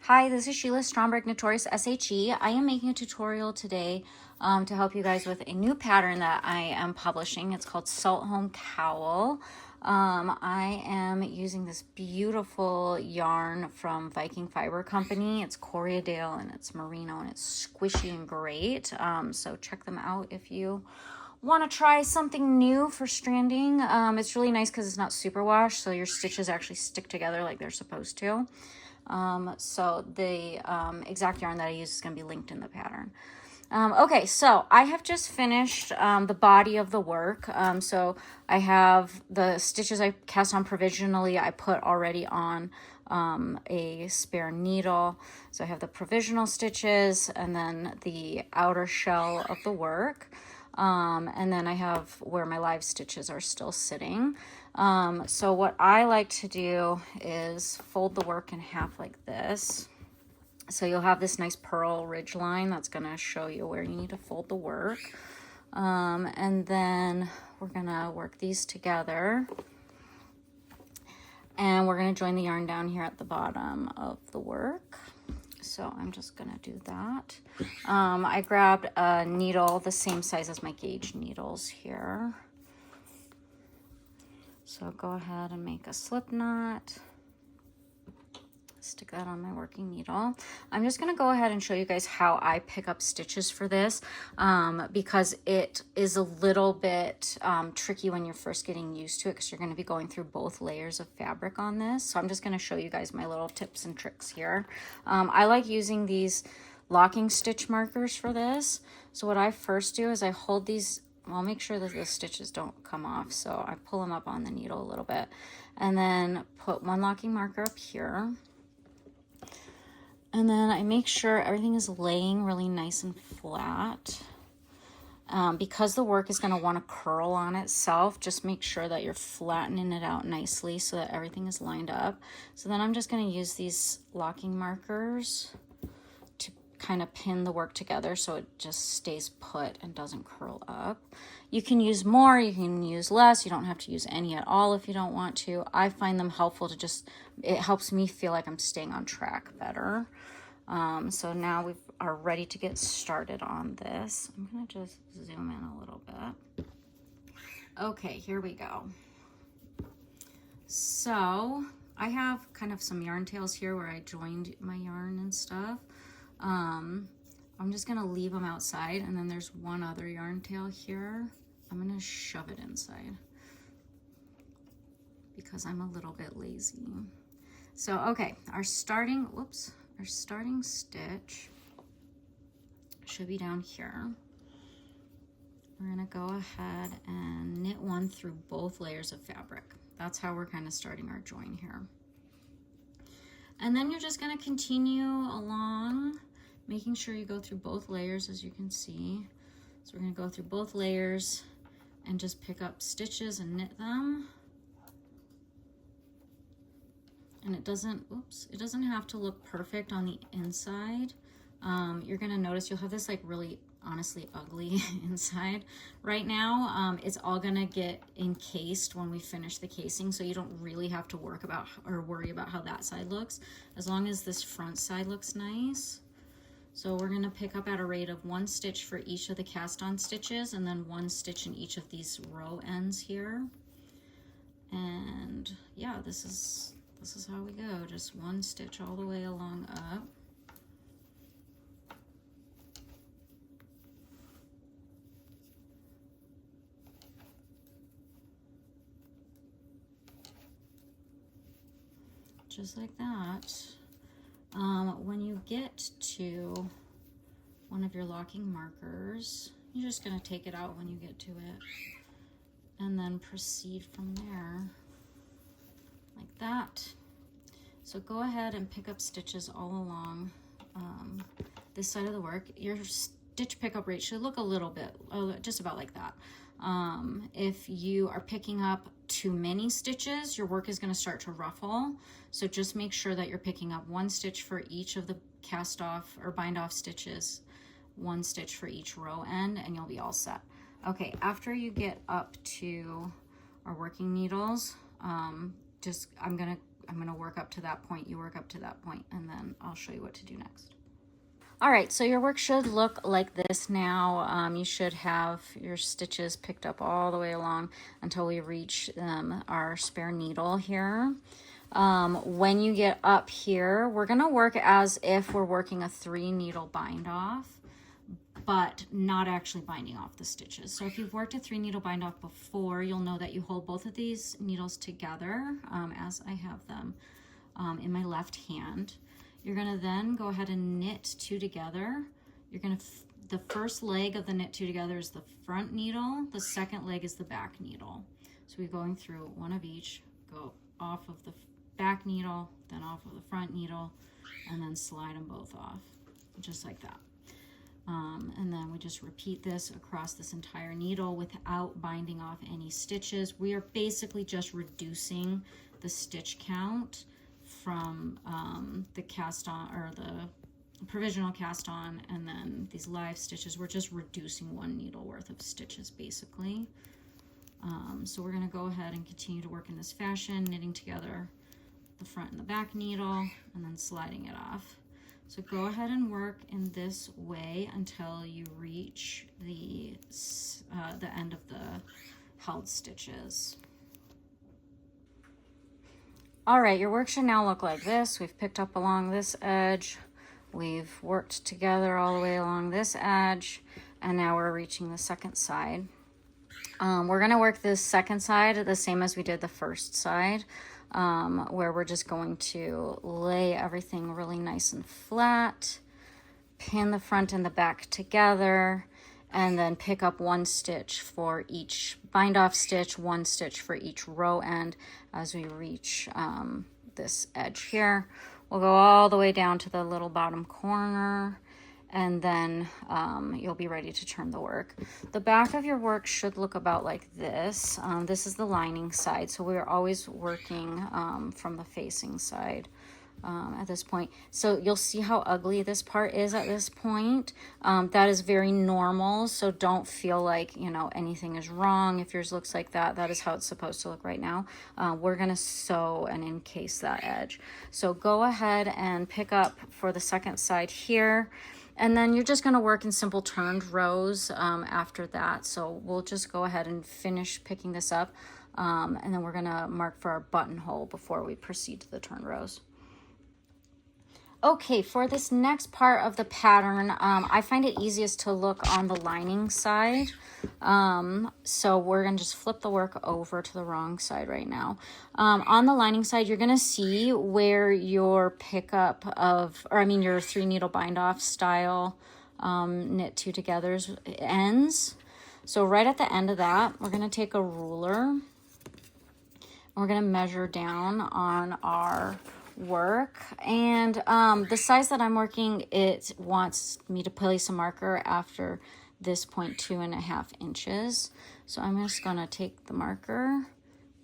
Hi, this is Sheila Stromberg, Notorious SHE. I am making a tutorial today to help you guys with a new pattern that I am publishing. It's called Saltholm Cowl. I am using this beautiful yarn from Viking Fiber Company. It's Corriedale and it's merino and it's squishy and great. So check them out if you want to try something new for stranding. It's really nice because it's not superwash, so your stitches actually stick together like they're supposed to. So the exact yarn that I use is going to be linked in the pattern. Okay, so I have just finished the body of the work. So I have the stitches I cast on provisionally, I put already on a spare needle. So I have the provisional stitches and then the outer shell of the work. And then I have where my live stitches are still sitting. So what I like to do is fold the work in half like this. So you'll have this nice purl ridge line that's going to show you where you need to fold the work. And then we're going to work these together. And we're going to join the yarn down here at the bottom of the work. So I'm just going to do that. I grabbed a needle the same size as my gauge needles here. So go ahead and make a slip knot. Stick that on my working needle. I'm just going to go ahead and show you guys how I pick up stitches for this because it is a little bit tricky when you're first getting used to it because you're going to be going through both layers of fabric on this. So I'm just going to show you guys my little tips and tricks here. I like using these locking stitch markers for this. So what I first do is I hold these, I'll make sure that the stitches don't come off. So I pull them up on the needle a little bit and then put one locking marker up here. And then I make sure everything is laying really nice and flat. Because the work is going to want to curl on itself, just make sure that you're flattening it out nicely so that everything is lined up. So then I'm just going to use these locking markers to kind of pin the work together so it just stays put and doesn't curl up. You can use more, you can use less, you don't have to use any at all if you don't want to. I find them helpful to just, it helps me feel like I'm staying on track better. So now we are ready to get started on this. I'm going to just zoom in a little bit. Okay, here we go. So I have kind of some yarn tails here where I joined my yarn and stuff. I'm just going to leave them outside, and then there's one other yarn tail here. I'm going to shove it inside because I'm a little bit lazy. So, okay, our starting stitch should be down here. We're going to go ahead and knit one through both layers of fabric. That's how we're kind of starting our join here. And then you're just going to continue along, making sure you go through both layers, as you can see. So we're going to go through both layers and just pick up stitches and knit them. And it doesn't have to look perfect on the inside. You're gonna notice you'll have this like really honestly ugly inside right now. It's all gonna get encased when we finish the casing, so you don't really have to worry about how that side looks, as long as this front side looks nice. So we're gonna pick up at a rate of 1 stitch for each of the cast on stitches, and then 1 stitch in each of these row ends here. And yeah, this is how we go, just 1 stitch all the way along up. Just like that. When you get to one of your locking markers, you're just going to take it out when you get to it and then proceed from there. Like that. So go ahead and pick up stitches all along this side of the work. Your stitch pickup rate should look a little bit, just about like that. If you are picking up too many stitches, your work is going to start to ruffle. So just make sure that you're picking up 1 stitch for each of the cast off or bind off stitches, 1 stitch for each row end, and you'll be all set. Okay, after you get up to our working needles, I'm gonna I'm going to work up to that point, you work up to that point, and then I'll show you what to do next. All right, so your work should look like this now. You should have your stitches picked up all the way along until we reach our spare needle here. When you get up here, we're gonna work as if we're working a 3 needle bind off, but not actually binding off the stitches. So if you've worked a 3 needle bind off before, you'll know that you hold both of these needles together as I have them in my left hand. You're gonna then go ahead and knit 2 together. You're gonna, the first leg of the knit 2 together is the front needle, the second leg is the back needle. So we're going through one of each, go off of the back needle, then off of the front needle, and then slide them both off, just like that. And then we just repeat this across this entire needle without binding off any stitches. We are basically just reducing the stitch count from the cast on, or the provisional cast on, and then these live stitches. We're just reducing 1 needle worth of stitches basically. So we're going to go ahead and continue to work in this fashion, knitting together the front and the back needle and then sliding it off. So go ahead and work in this way until you reach the end of the held stitches. All right, your work should now look like this. We've picked up along this edge, we've worked together all the way along this edge, and now we're reaching the second side. We're gonna work this second side the same as we did the first side, where we're just going to lay everything really nice and flat, pin the front and the back together, and then pick up 1 stitch for each bind off stitch, 1 stitch for each row end as we reach this edge here. We'll go all the way down to the little bottom corner, and then you'll be ready to turn the work. The back of your work should look about like this. This is the lining side, so we're always working from the facing side at this point. So you'll see how ugly this part is at this point. That is very normal, so don't feel like, you know, anything is wrong. If yours looks like that, that is how it's supposed to look right now. We're gonna sew and encase that edge. So go ahead and pick up for the second side here. And then you're just going to work in simple turned rows after that. So we'll just go ahead and finish picking this up. And then we're going to mark for our buttonhole before we proceed to the turn rows. Okay, for this next part of the pattern, I find it easiest to look on the lining side. So we're going to just flip the work over to the wrong side right now. On the lining side, you're going to see where your pickup of, or I mean your 3 needle bind off style knit 2 together ends. So right at the end of that, we're going to take a ruler and we're going to measure down on our work, and the size that I'm working, it wants me to place a marker after this point 2.5 inches. So I'm just gonna take the marker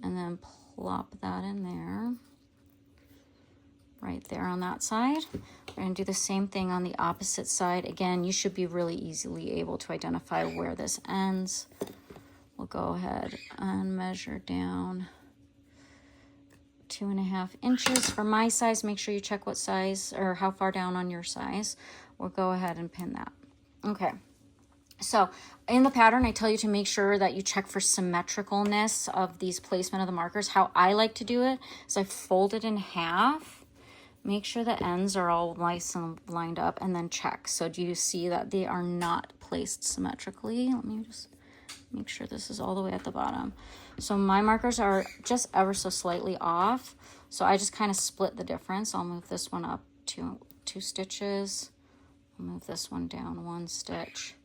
and then plop that in there, right there on that side. We're gonna do the same thing on the opposite side. Again, you should be really easily able to identify where this ends. We'll go ahead and measure down 2.5 inches for my size. Make sure you check what size or how far down on your size. We'll go ahead and pin that. Okay, so in the pattern, I tell you to make sure that you check for symmetricalness of these placement of the markers. How I like to do it is I fold it in half, make sure the ends are all nice and lined up, and then check. So do you see that they are not placed symmetrically? Let me just make sure this is all the way at the bottom. So my markers are just ever so slightly off. So I just kind of split the difference. I'll move this one up 2 stitches. I'll move this one down 1 stitch.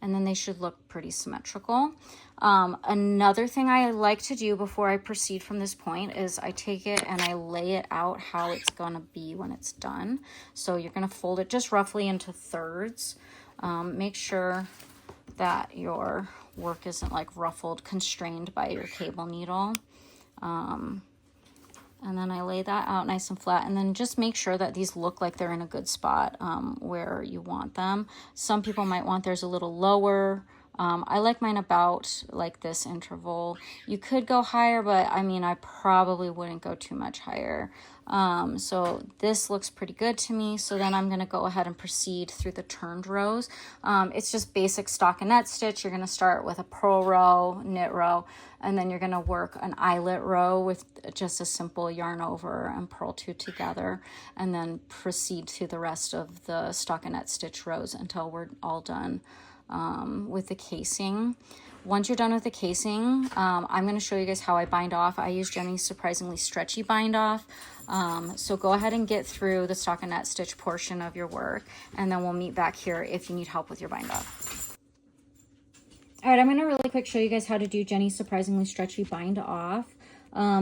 And then they should look pretty symmetrical. Another thing I like to do before I proceed from this point is I take it and I lay it out how it's gonna be when it's done. So you're gonna fold it just roughly into thirds. Make sure that your work isn't like ruffled, constrained by your cable needle. And then I lay that out nice and flat, and then just make sure that these look like they're in a good spot where you want them. Some people might want theirs a little lower. I like mine about like this interval. You could go higher, but I mean, I probably wouldn't go too much higher. So this looks pretty good to me. So then I'm going to go ahead and proceed through the turned rows. It's just basic stockinette stitch. You're going to start with a purl row, knit row, and then you're going to work an eyelet row with just a simple yarn over and purl two together, and then proceed to the rest of the stockinette stitch rows until we're all done with the casing. Once you're done with the casing, I'm going to show you guys how I bind off. I use Jenny's surprisingly stretchy bind off. So go ahead and get through the stockinette stitch portion of your work, and then we'll meet back here if you need help with your bind off. All right, I'm going to really quick show you guys how to do Jenny's surprisingly stretchy bind off.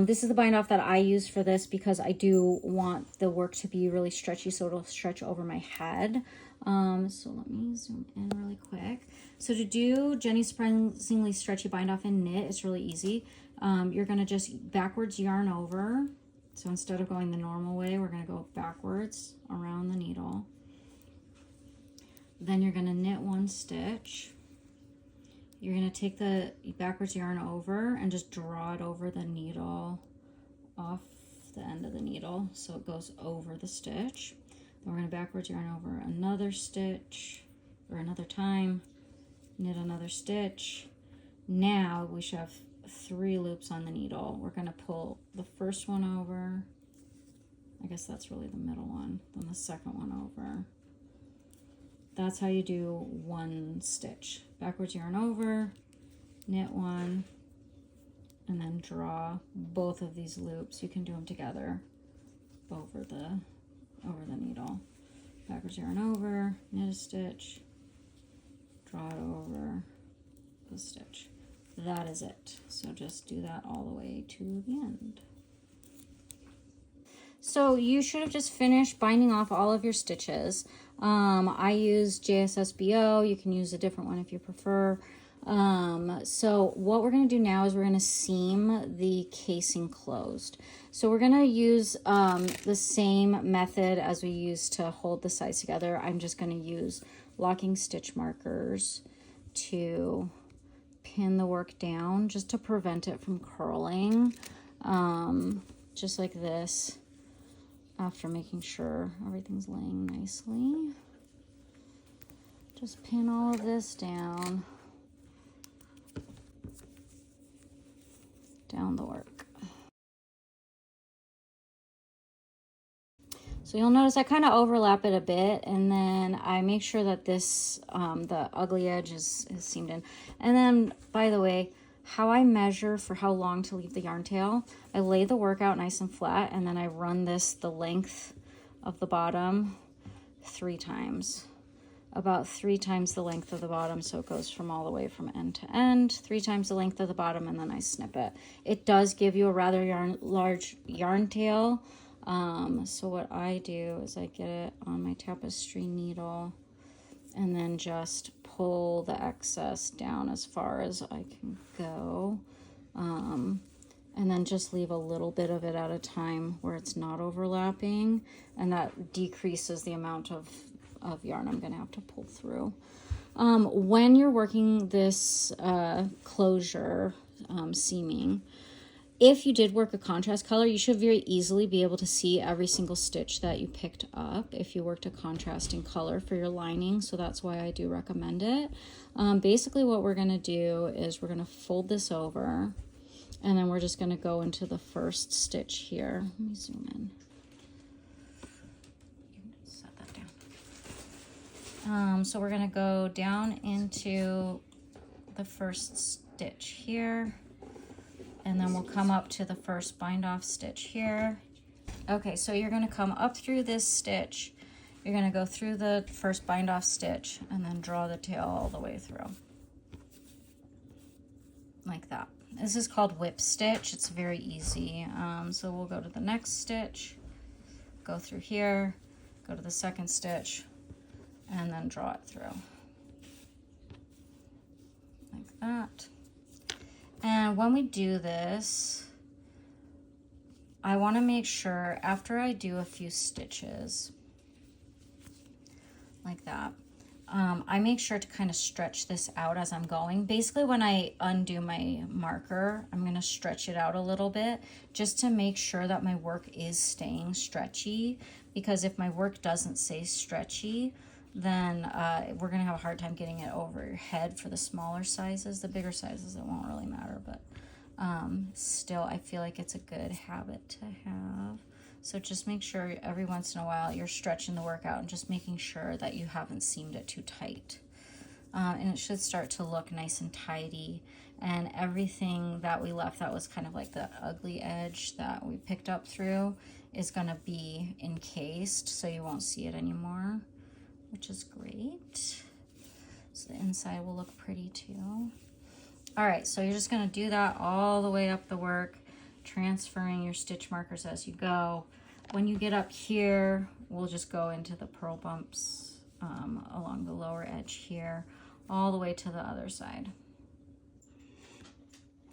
This is the bind off that I use for this because I do want the work to be really stretchy, so it'll stretch over my head. So let me zoom in really quick. So to do Jenny's surprisingly stretchy bind off in knit, it's really easy. You're going to just backwards yarn over. So instead of going the normal way, we're going to go backwards around the needle. Then you're going to knit one stitch. You're going to take the backwards yarn over and just draw it over the needle, off the end of the needle, so it goes over the stitch. Then we're going to backwards yarn over another stitch, or another time, knit another stitch. Now we should have 3 loops on the needle. We're going to pull the first one over. I guess that's really the middle one. Then the second one over. That's how you do one stitch. Backwards yarn over, knit one, and then draw both of these loops. You can do them together over the needle. Backwards yarn over, knit a stitch, draw it over the stitch. That is it. So just do that all the way to the end. So you should have just finished binding off all of your stitches. I use JSSBO. You can use a different one if you prefer. So what we're going to do now is we're going to seam the casing closed. So we're going to use the same method as we used to hold the sides together. I'm just going to use locking stitch markers to pin the work down just to prevent it from curling, just like this. After making sure everything's laying nicely, just pin all of this down the work. So you'll notice I kind of overlap it a bit, and then I make sure that this, the ugly edge is seamed in. And then, by the way, how I measure for how long to leave the yarn tail, I lay the work out nice and flat, and then I run the length of the bottom 3 times. About 3 times the length of the bottom, so it goes from all the way from end to end, 3 times the length of the bottom, and then I snip it. It does give you a rather large yarn tail. So what I do is I get it on my tapestry needle and then just pull the excess down as far as I can go, and then just leave a little bit of it at a time where it's not overlapping, and that decreases the amount of yarn I'm going to have to pull through. When you're working this closure seaming, if you did work a contrast color, you should very easily be able to see every single stitch that you picked up if you worked a contrasting color for your lining, so that's why I do recommend it. Basically what we're going to do is we're going to fold this over, and then we're just going to go into the first stitch here. Let me zoom in. Set that down. So we're going to go down into the first stitch here, and then we'll come up to the first bind off stitch here. Okay, so you're going to come up through this stitch, you're going to go through the first bind off stitch, and then draw the tail all the way through like that. This is called whip stitch. It's very easy. So we'll go to the next stitch, go through here, go to the second stitch, and then draw it through like that. And when we do this, I want to make sure after I do a few stitches like that, I make sure to kind of stretch this out as I'm going. Basically, when I undo my marker, I'm going to stretch it out a little bit just to make sure that my work is staying stretchy, because if my work doesn't stay stretchy, then we're going to have a hard time getting it over your head for the smaller sizes. The bigger sizes, it won't really matter, but still, I feel like it's a good habit to have. So just make sure every once in a while you're stretching the work out and just making sure that you haven't seamed it too tight. And it should start to look nice and tidy. And everything that we left that was kind of like the ugly edge that we picked up through is gonna be encased, so you won't see it anymore, which is great. So the inside will look pretty too. All right, so you're just gonna do that all the way up the work, transferring your stitch markers as you go. When you get up here, we'll just go into the purl bumps along the lower edge here, all the way to the other side.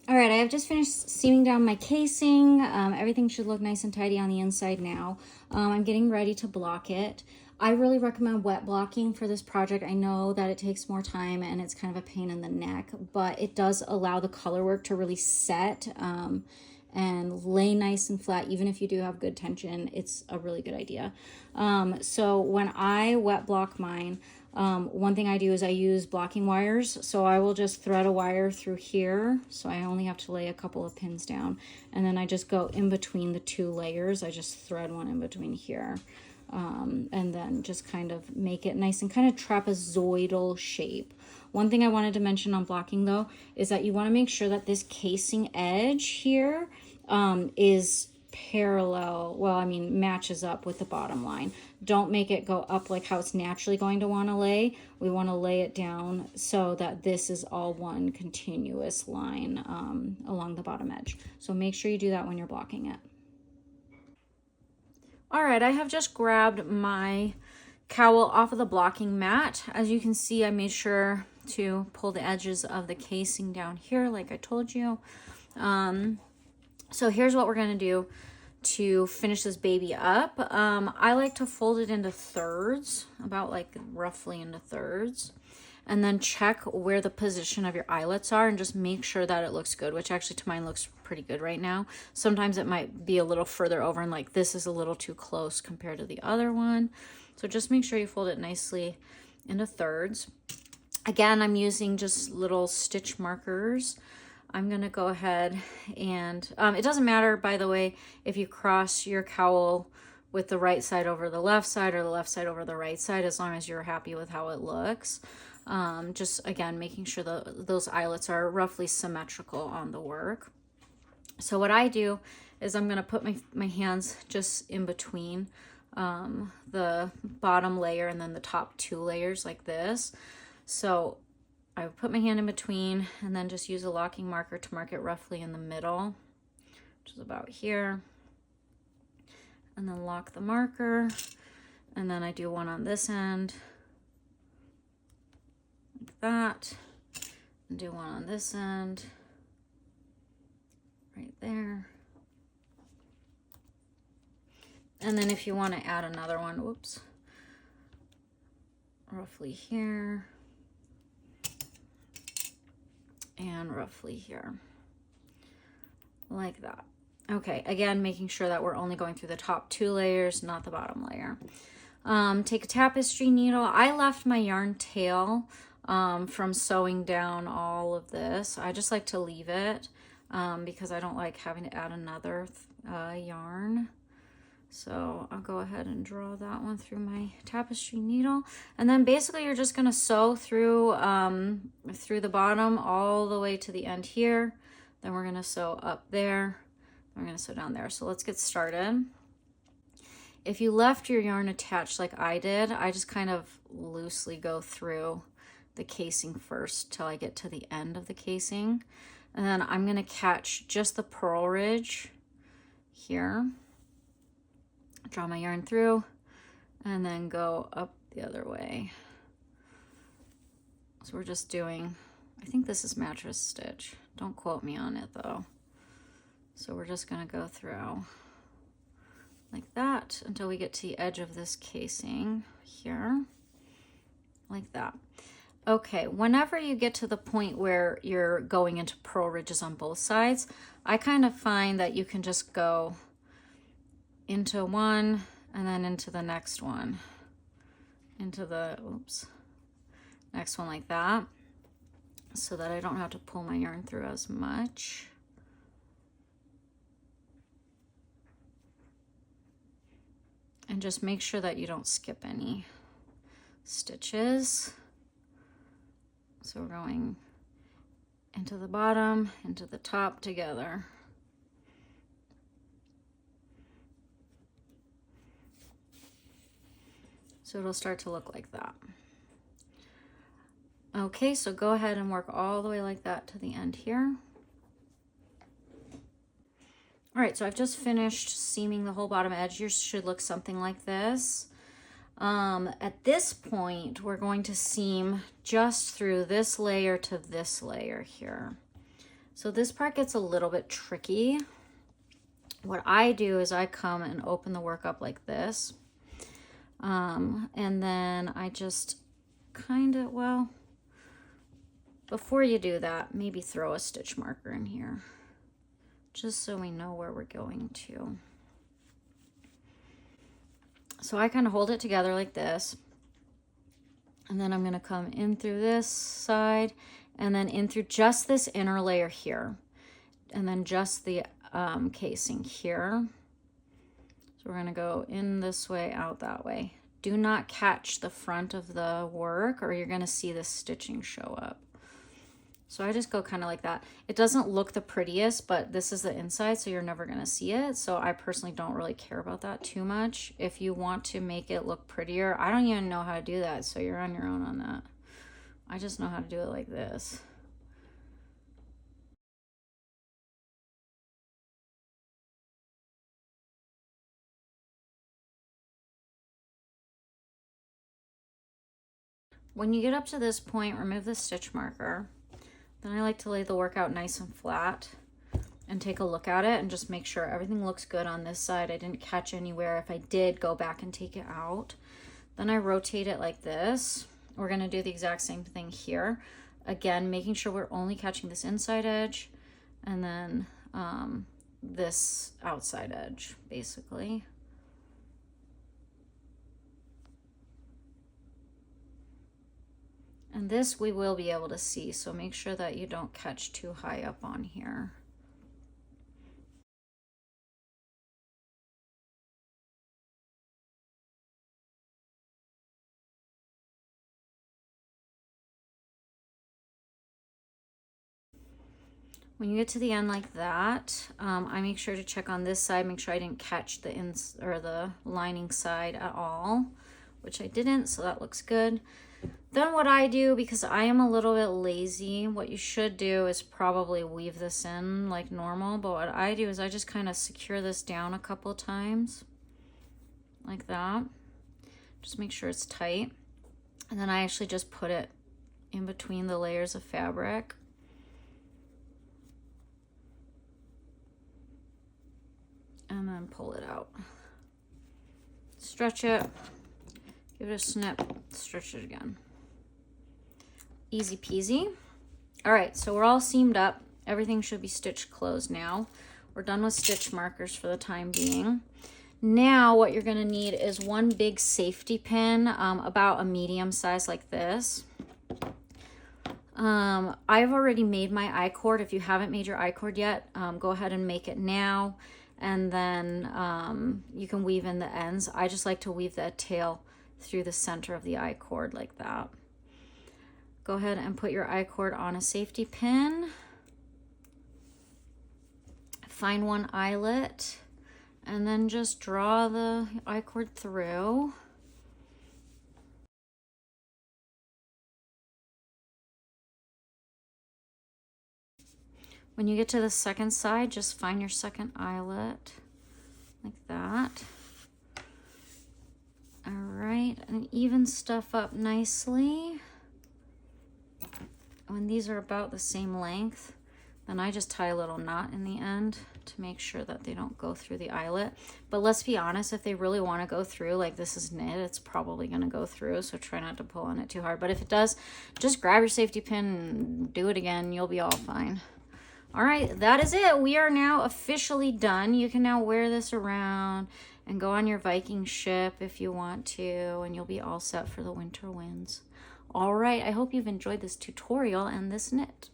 All right, I have just finished seaming down my casing. Everything should look nice and tidy on the inside now. I'm getting ready to block it. I really recommend wet blocking for this project. I know that it takes more time and it's kind of a pain in the neck, but it does allow the color work to really set and lay nice and flat. Even if you do have good tension, it's a really good idea. So when I wet block mine, one thing I do is I use blocking wires. So I will just thread a wire through here. So I only have to lay a couple of pins down. And then I just go in between the two layers. I just thread one in between here. And then just kind of make it nice and kind of trapezoidal shape. One thing I wanted to mention on blocking though is that you want to make sure that this casing edge here is parallel, well, I mean, matches up with the bottom line. Don't make it go up like how it's naturally going to want to lay. We want to lay it down so that this is all one continuous line along the bottom edge. So make sure you do that when you're blocking it. All right, I have just grabbed my cowl off of the blocking mat. As you can see, I made sure to pull the edges of the casing down here like I told you. So here's what we're gonna do to finish this baby up. I like to fold it into thirds, about like roughly into thirds, and then check where the position of your eyelets are and just make sure that it looks good, which actually to mine looks pretty good right now. Sometimes it might be a little further over and like this is a little too close compared to the other one. So just make sure you fold it nicely into thirds. Again, I'm using just little stitch markers. I'm gonna go ahead and, it doesn't matter, by the way, if you cross your cowl with the right side over the left side or the left side over the right side, as long as you're happy with how it looks. Just again, making sure those eyelets are roughly symmetrical on the work. So what I do is I'm gonna put my hands just in between the bottom layer and then the top two layers like this. So I would put my hand in between and then just use a locking marker to mark it roughly in the middle, which is about here. And then lock the marker. And then I do one on this end, like that. And do one on this end, right there. And then if you want to add another one, whoops, roughly here. And roughly here, like that. Okay, again, making sure that we're only going through the top two layers, not the bottom layer. Take a tapestry needle. I left my yarn tail from sewing down all of this. I just like to leave it because I don't like having to add another yarn. So I'll go ahead and draw that one through my tapestry needle. And then basically you're just gonna sew through, through the bottom all the way to the end here. Then we're gonna sew up there. We're gonna sew down there. So let's get started. If you left your yarn attached like I did, I just kind of loosely go through the casing first till I get to the end of the casing. And then I'm gonna catch just the purl ridge here. Draw my yarn through and then go up the other way. So we're just doing, I think this is mattress stitch. Don't quote me on it though. So we're just gonna go through like that until we get to the edge of this casing here, like that. Okay, whenever you get to the point where you're going into purl ridges on both sides, I kind of find that you can just go into one and then into the next one, into the, oops, next one like that, so that I don't have to pull my yarn through as much. And just make sure that you don't skip any stitches. So we're going into the bottom, into the top together. So it'll start to look like that. Okay, so go ahead and work all the way like that to the end here. All right, so I've just finished seaming the whole bottom edge. Yours should look something like this. At this point, we're going to seam just through this layer to this layer here. So this part gets a little bit tricky. What I do is I come and open the work up like this. And then I just kind of, well, before you do that, maybe throw a stitch marker in here, just so we know where we're going to. So I kind of hold it together like this, and then I'm going to come in through this side and then in through just this inner layer here, and then just the casing here. So we're going to go in this way, out that way. Do not catch the front of the work or you're going to see the stitching show up. So I just go kind of like that. It doesn't look the prettiest, but this is the inside, so you're never gonna see it. So I personally don't really care about that too much. If you want to make it look prettier, I don't even know how to do that, so you're on your own on that. I just know how to do it like this. When you get up to this point, remove the stitch marker. Then I like to lay the work out nice and flat and take a look at it and just make sure everything looks good on this side. I didn't catch anywhere. If I did, go back and take it out. Then I rotate it like this. We're gonna do the exact same thing here. Again, making sure we're only catching this inside edge and then this outside edge, basically. And this we will be able to see, so make sure that you don't catch too high up on here. When you get to the end like that, I make sure to check on this side, make sure I didn't catch the lining side at all, which I didn't, so that looks good. Then what I do, because I am a little bit lazy, what you should do is probably weave this in like normal, but what I do is I just kind of secure this down a couple times like that. Just make sure it's tight. And then I actually just put it in between the layers of fabric. And then pull it out. Stretch it, give it a snip, stretch it again. Easy peasy. All right, so we're all seamed up. Everything should be stitched closed now. We're done with stitch markers for the time being. Now what you're gonna need is one big safety pin, about a medium size like this. I've already made my I-cord. If you haven't made your I-cord yet, go ahead and make it now. And then you can weave in the ends. I just like to weave that tail through the center of the I-cord like that. Go ahead and put your I-cord on a safety pin. Find one eyelet and then just draw the I-cord through. When you get to the second side, just find your second eyelet like that. All right, and even stuff up nicely. When these are about the same length, then I just tie a little knot in the end to make sure that they don't go through the eyelet. But let's be honest, if they really want to go through, like this is knit, it's probably going to go through. So try not to pull on it too hard. But if it does, just grab your safety pin and do it again. You'll be all fine. All right, that is it. We are now officially done. You can now wear this around and go on your Viking ship if you want to, and you'll be all set for the winter winds. All right, I hope you've enjoyed this tutorial and this knit.